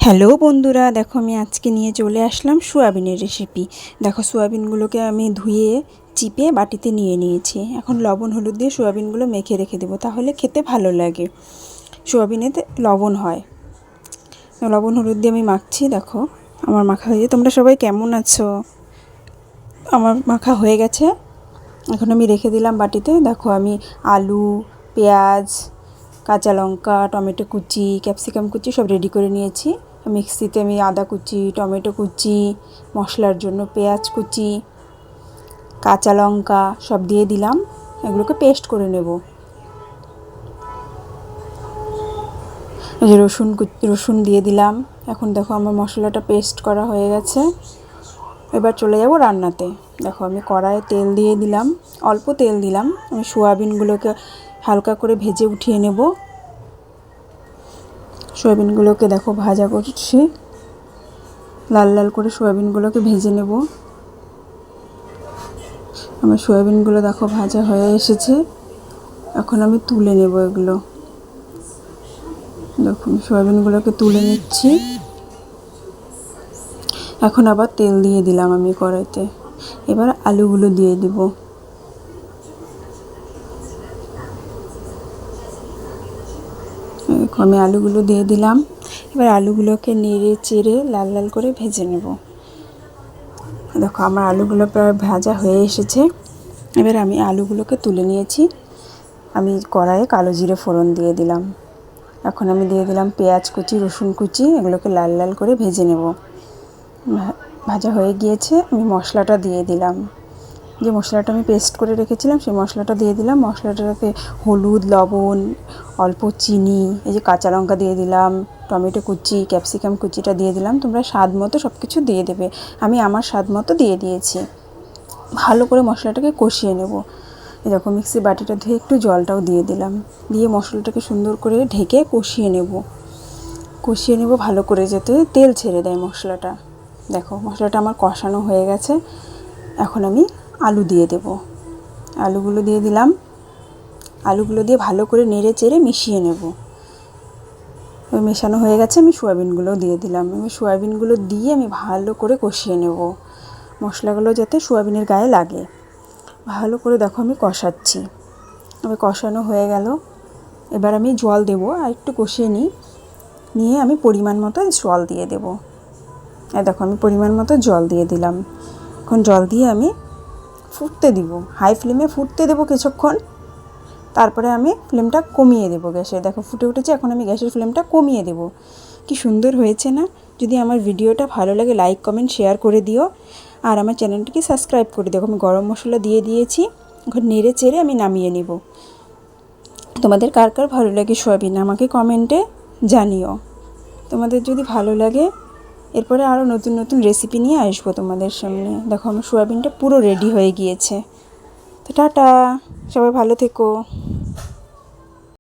Hello বন্ধুরা, দেখো আমি আজকে নিয়ে চলে আসলাম সোয়াবিনের রেসিপি। দেখো সোয়াবিনগুলোকে আমি ধুয়ে চিপে বাটিতে নিয়ে নিয়েছি। এখন লবণ হলুদ দিয়ে সোয়াবিনগুলো মেখে রেখে দেবো, তাহলে খেতে ভালো লাগে। সোয়াবিনেতে লবণ হয়, লবণ হলুদ দিয়ে আমি মাখছি। দেখো আমার মাখা হয়ে, তোমরা সবাই কেমন আছো? আমার মাখা হয়ে গেছে, এখন আমি রেখে দিলাম বাটিতে। দেখো আমি আলু, পেঁয়াজ, কাঁচা লঙ্কা, টমেটো কুচি, ক্যাপসিকাম কুচি সব রেডি করে নিয়েছি। মিক্সিতে আমি আদা কুচি, টমেটো কুচি, মশলার জন্য পেঁয়াজ কুচি, কাঁচা লঙ্কা সব দিয়ে দিলাম। এগুলোকে পেস্ট করে নেব। এই যে রসুন দিয়ে দিলাম। এখন দেখো আমার মশলাটা পেস্ট করা হয়ে গেছে। এবার চলে যাব রান্নাতে। দেখো আমি কড়াইয়ে তেল দিয়ে দিলাম, অল্প তেল দিলাম। আমি সোয়াবিনগুলোকে হালকা করে ভেজে উঠিয়ে নেব। সোয়াবিনগুলোকে দেখো ভাজা করছি, লাল লাল করে সোয়াবিনগুলোকে ভেজে নেব। আমার সোয়াবিনগুলো দেখো ভাজা হয়ে এসেছে। এখন আমি তুলে নেব এগুলো। দেখুন সোয়াবিনগুলোকে তুলে নিচ্ছি। এখন আবার তেল দিয়ে দিলাম আমি কড়াইতে। এবার আলুগুলো দিয়ে দিব। আমি আলুগুলো দিয়ে দিলাম। এবার আলুগুলোকে নেড়ে চেড়ে লাল লাল করে ভেজে নেব। দেখো আমার আলুগুলো প্রায় ভাজা হয়ে এসেছে। এবার আমি আলুগুলোকে তুলে নিয়েছি। আমি কড়াইয়ে কালো জিরে ফোড়ন দিয়ে দিলাম। এখন আমি দিয়ে দিলাম পেঁয়াজ কুচি, রসুন কুচি। এগুলোকে লাল লাল করে ভেজে নেব। ভাজা হয়ে গিয়েছে, আমি মশলাটা দিয়ে দিলাম। যে মশলাটা আমি পেস্ট করে রেখেছিলাম সেই মশলাটা দিয়ে দিলাম। মশলাটাতে হলুদ, লবণ, অল্প চিনি, এই যে কাঁচা লঙ্কা দিয়ে দিলাম, টমেটো কুচি, ক্যাপসিকাম কুচিটা দিয়ে দিলাম। তোমরা স্বাদ মতো সব কিছু দিয়ে দেবে। আমি আমার স্বাদ মতো দিয়ে দিয়েছি। ভালো করে মশলাটাকে কষিয়ে নেব। এরকম মিক্সি বাটিটা ধুয়ে একটু জলটাও দিয়ে দিলাম। দিয়ে মশলাটাকে সুন্দর করে ঢেকে কষিয়ে নেব ভালো করে, যাতে তেল ছেড়ে দেয় মশলাটা। দেখো মশলাটা আমার কষানো হয়ে গেছে। এখন আমি আলু দিয়ে দেব। আলুগুলো দিয়ে দিলাম। আলুগুলো দিয়ে ভালো করে নেড়ে চেড়ে মিশিয়ে নেব। মেশানো হয়ে গেছে, আমি সোয়াবিনগুলো দিয়ে দিলাম। আমি সোয়াবিনগুলো দিয়ে আমি ভালো করে কষিয়ে নেব, মশলাগুলো যাতে সোয়াবিনের গায়ে লাগে। ভালো করে দেখো আমি কষাচ্ছি। আমি কষানো হয়ে গেল। এবার আমি জল দেবো, আর একটু কষিয়ে নিয়ে আমি পরিমাণ মতো জল দিয়ে দেবো। দেখো আমি পরিমাণ মতো জল দিয়ে দিলাম। এখন জল দিয়ে আমি ফুটতে দিব, হাই ফ্লেমে ফুটতে দেবো কিছুক্ষণ। তারপরে আমি ফ্লেমটা কমিয়ে দেবো গ্যাসে। দেখো ফুটে উঠেছে, এখন আমি গ্যাসের ফ্লেমটা কমিয়ে দেবো। কি সুন্দর হয়েছে না? যদি আমার ভিডিওটা ভালো লাগে লাইক কমেন্ট শেয়ার করে দিও, আর আমার চ্যানেলটিকে সাবস্ক্রাইব করে দিও। আমি গরম মশলা দিয়ে দিয়েছি। এখন নেড়ে চেড়ে আমি নামিয়ে নেব। তোমাদের কার কার ভালো লাগে সোয়াবিন আমাকে কমেন্টে জানিও। তোমাদের যদি ভালো লাগে এরপরে আরও নতুন নতুন রেসিপি নিয়ে আসবো তোমাদের সামনে। দেখো আমার সোয়াবিনটা পুরো রেডি হয়ে গিয়েছে। তো টাটা, সবাই ভালো থেকো।